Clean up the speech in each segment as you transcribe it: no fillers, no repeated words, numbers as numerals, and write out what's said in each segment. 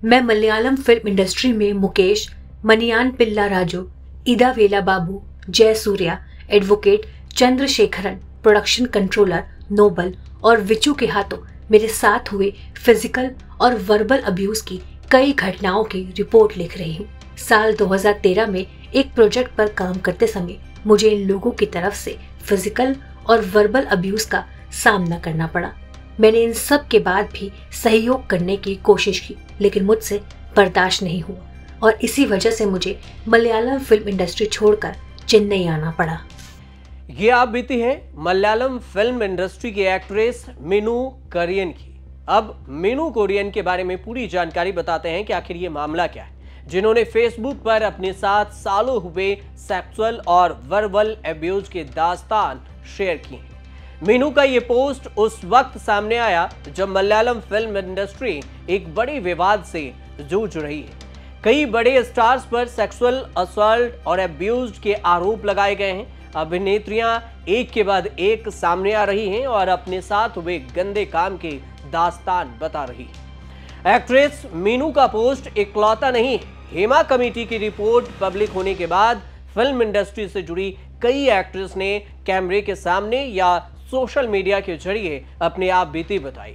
मैं Malayalam film industry में मुकेश, मनियान पिल्ला राजू, इदा वेला Babu, Jai Surya, advocate Chandrasekharan, production controller Noble और विचू के हाथों मेरे साथ हुए फिजिकल और वर्बल अब्यूज की कई घटनाओं की रिपोर्ट लिख रही हूँ। साल 2013 में एक प्रोजेक्ट पर काम करते समय मुझे इन लोगों की तरफ से फिजिकल और वर्बल अब्यूज का सामना करना पड़ा। मैंने इन सब के बाद भी सहयोग करने की कोशिश की, लेकिन मुझसे बर्दाश्त नहीं हुआ और इसी वजह से मुझे मलयालम फिल्म इंडस्ट्री छोड़कर चेन्नई आना पड़ा। ये आप बीती है मलयालम फिल्म इंडस्ट्री की एक्ट्रेस मीनू कुरियन की। अब मीनू कुरियन के बारे में पूरी जानकारी बताते हैं कि आखिर ये मामला क्या है, जिन्होंने फेसबुक पर अपने साथ सालों हुए सेक्सुअल और वर्बल अब्यूज के दास्तान शेयर किए हैं। मीनू का ये पोस्ट उस वक्त सामने आया जब मलयालम फिल्म इंडस्ट्री एक बड़े विवाद से जूझ रही है। कई बड़े स्टार्स पर सेक्सुअल असॉल्ट और अब्यूज के आरोप लगाए गए हैं। अभिनेत्रियां एक के बाद एक सामने आ रही हैं और अपने साथ हुए गंदे काम के दास्तान बता रही है। एक्ट्रेस मीनू का पोस्ट इकलौता नहीं है। हेमा कमेटी की रिपोर्ट पब्लिक होने के बाद फिल्म इंडस्ट्री से जुड़ी कई एक्ट्रेस ने कैमरे के सामने या सोशल मीडिया के जरिए अपने आप बीती बताई,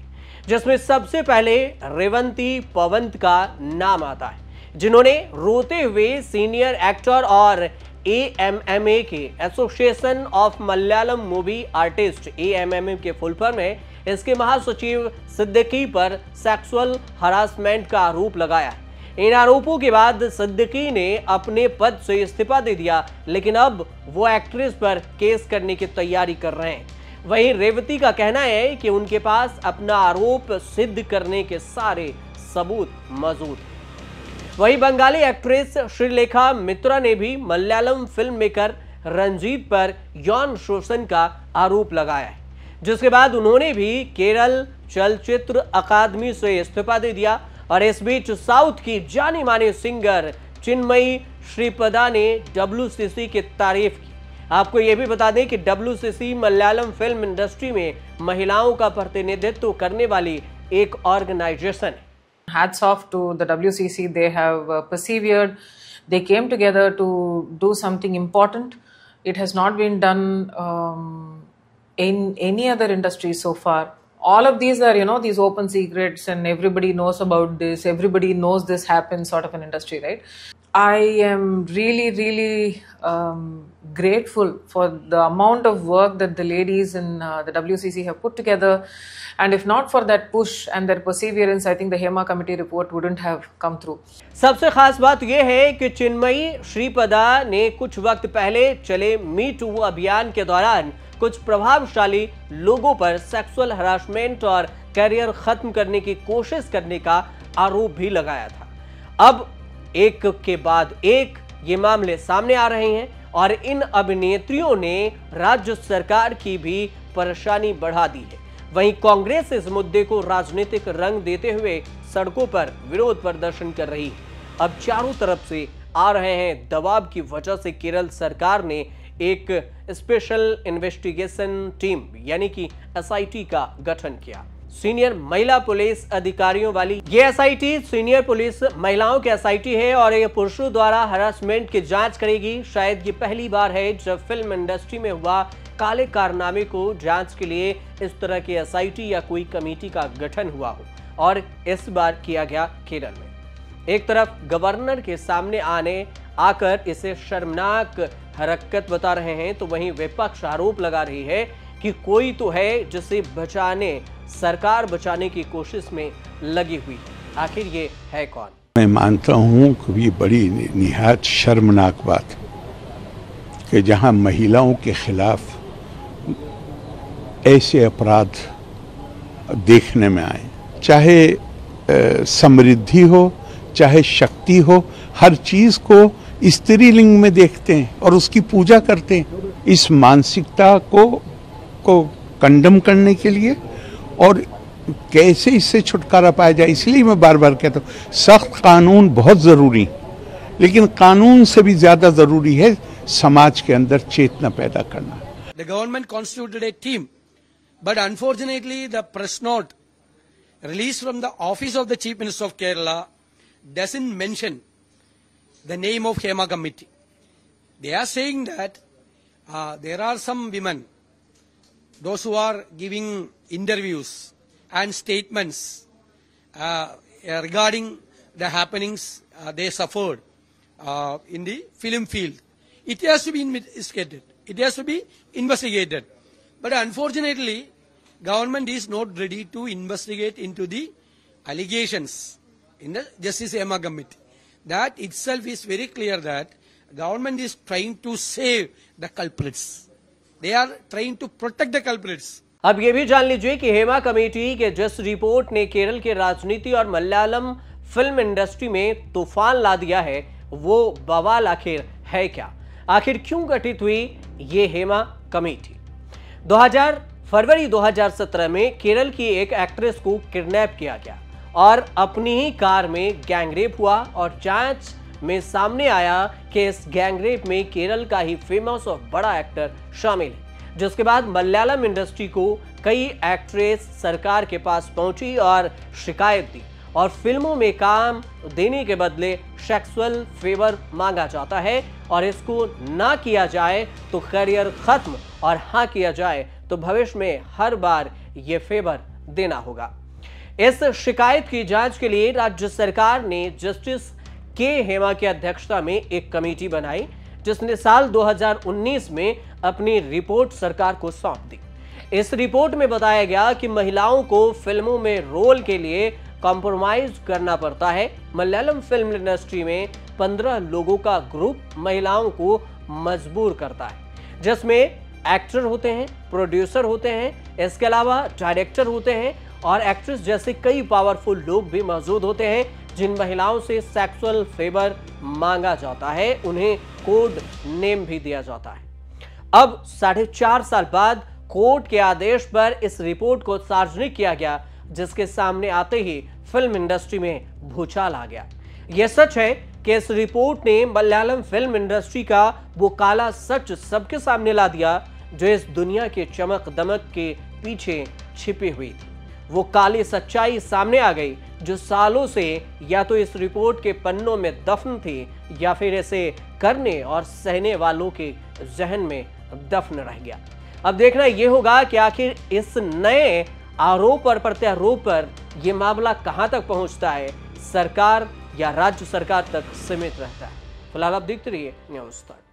जिसमें सबसे पहले रेवंती पवंत का नाम आता है, जिन्होंने रोते हुए सीनियर एक्टर और AMMA के association of Malayalam movie artist AMMA के फुल फॉर्म है, इसके महासचिव सिद्दीकी पर सेक्सुअल हरासमेंट का आरोप लगाया है। इन आरोपों के बाद सिद्दीकी ने अपने पद से इस्तीफा दे दिया, लेकिन अब वो एक्ट्रेस पर केस करने की तैयारी कर रहे हैं। वहीं रेवती का कहना है कि उनके पास अपना आरोप सिद्ध करने के सारे सबूत मौजूद हैं। वहीं बंगाली एक्ट्रेस श्रीलेखा मित्रा ने भी मलयालम फिल्म मेकर रंजीत पर यौन शोषण का आरोप लगाया है, जिसके बाद उन्होंने भी केरल चलचित्र अकादमी से इस्तीफा दे दिया। और इस बीच साउथ की जानी मानी सिंगर चिन्मयी श्रीपदा ने WCC की तारीफ की। आपको यह भी बता दें कि WCC मलयालम फिल्म इंडस्ट्री में महिलाओं का प्रतिनिधित्व करने वाली एक ऑर्गेनाइजेशन है। Hats off to the WCC. They have persevered. They came together to do something important. It has not been done in any other industry so far. All of these are, these open secrets and everybody knows about this. Everybody knows this happens sort of an industry, right? I am really, really grateful for the amount of work that the ladies in the WCC have put together. And if not for that push and their perseverance, I think the Hema committee report wouldn't have come through. सबसे खास बात यह है कि चिन्मयी श्रीपदा ने कुछ वक्त पहले चले मी टू अभियान के दौरान कुछ प्रभावशाली लोगों पर सेक्सुअल हरासमेंट और करियर खत्म करने की कोशिश करने का आरोप भी लगाया था। अब एक के बाद एक ये मामले सामने आ रहे हैं और इन अभिनेत्रियों ने राज्य सरकार की भी परेशानी बढ़ा दी है। वहीं कांग्रेस इस मुद्दे को राजनीतिक रंग देते हुए सड़कों पर विरोध प्रदर्शन कर रही है। अब चारों तरफ से आ रहे हैं दबाव की वजह से केरल सरकार ने एक स्पेशल इन्वेस्टिगेशन टीम यानी कि SIT का गठन किया। सीनियर महिला पुलिस अधिकारियों वाली ये SIT सीनियर पुलिस महिलाओं के SIT है और ये पुरुषों द्वारा हरासमेंट की जांच करेगी। शायद ये पहली बार है जब फिल्म इंडस्ट्री में हुआ काले कारनामे को जांच के लिए इस तरह के SIT या कोई कमेटी का गठन हुआ हो, और इस बार किया गया केरल में। एक तरफ गवर्नर के सामने आकर इसे शर्मनाक हरकत बता रहे हैं, तो वहीं विपक्ष आरोप लगा रही है कि कोई तो है जिसे सरकार बचाने की कोशिश में लगी हुई। आखिर ये है कौन? मैं मानता हूं कि ये बड़ी निहायत शर्मनाक बात है कि जहां महिलाओं के खिलाफ ऐसे अपराध देखने में आए, चाहे समृद्धि हो चाहे शक्ति हो, हर चीज को स्त्रीलिंग में देखते हैं और उसकी पूजा करते हैं। इस मानसिकता को कंडम करने के लिए और कैसे इससे छुटकारा पाया जाए, इसलिए मैं बार बार कहता हूँ सख्त कानून बहुत जरूरी, लेकिन कानून से भी ज्यादा जरूरी है समाज के अंदर चेतना पैदा करना। The government constituted a team, but unfortunately the press note released from the office of the Chief Minister of Kerala doesn't mention the name of Hema Committee. They are saying that there are some women, those who are giving interviews and statements regarding the happenings they suffered in the film field. It has to be investigated. It has to be investigated. But unfortunately, government is not ready to investigate into the allegations in the Justice Hema Committee. That itself is very clear that government is trying to save the culprits. They are trying to protect the culprits. अब ये भी जान लीजिए कि Hema committee के जिस report ने केरल के राजनीति और मलयालम फिल्म इंडस्ट्री में तूफान ला दिया है, वो बवाल आखिर है क्या? आखिर क्यों गठित हुई ये हेमा कमेटी? फरवरी 2017 में केरल की एक एक्ट्रेस को किडनैप किया गया और अपनी ही कार में गैंगरेप हुआ और जांच में सामने आया कि इस गैंगरेप में केरल का ही फेमस और बड़ा एक्टर शामिल है। जिसके बाद मलयालम इंडस्ट्री को कई एक्ट्रेस सरकार के पास पहुंची और शिकायत दी और फिल्मों में काम देने के बदले सेक्सुअल फेवर मांगा जाता है और इसको ना किया जाए तो करियर खत्म और हाँ किया जाए तो भविष्य में हर बार ये फेवर देना होगा। इस शिकायत की जांच के लिए राज्य सरकार ने जस्टिस के हेमा की अध्यक्षता में एक कमेटी बनाई, जिसने साल 2019 में अपनी रिपोर्ट सरकार को सौंप दी। इस रिपोर्ट में बताया गया कि महिलाओं को फिल्मों में रोल के लिए कॉम्प्रोमाइज करना पड़ता है। मलयालम फिल्म इंडस्ट्री में 15 लोगों का ग्रुप महिलाओं को मजबूर करता है, जिसमें एक्टर होते हैं, प्रोड्यूसर होते हैं, इसके अलावा डायरेक्टर होते हैं और एक्ट्रेस जैसे कई पावरफुल लोग भी मौजूद होते हैं। जिन महिलाओं से सेक्सुअल फेवर मांगा जाता है उन्हें कोड नेम भी दिया जाता है। अब 4.5 साल बाद कोर्ट के आदेश पर इस रिपोर्ट को सार्वजनिक किया गया, जिसके सामने आते ही फिल्म इंडस्ट्री में भूचाल आ गया। यह सच है कि इस रिपोर्ट ने मलयालम फिल्म इंडस्ट्री का वो काला सच सबके सामने ला दिया जो इस दुनिया के चमक दमक के पीछे छिपी हुई थी। वो काली सच्चाई सामने आ गई जो सालों से या तो इस रिपोर्ट के पन्नों में दफन थी या फिर इसे करने और सहने वालों के जहन में दफन रह गया। अब देखना यह होगा कि आखिर इस नए आरोप और प्रत्यारोप पर यह मामला कहां तक पहुंचता है, सरकार या राज्य सरकार तक सीमित रहता है। फिलहाल आप देखते रहिए न्यूज़ तक।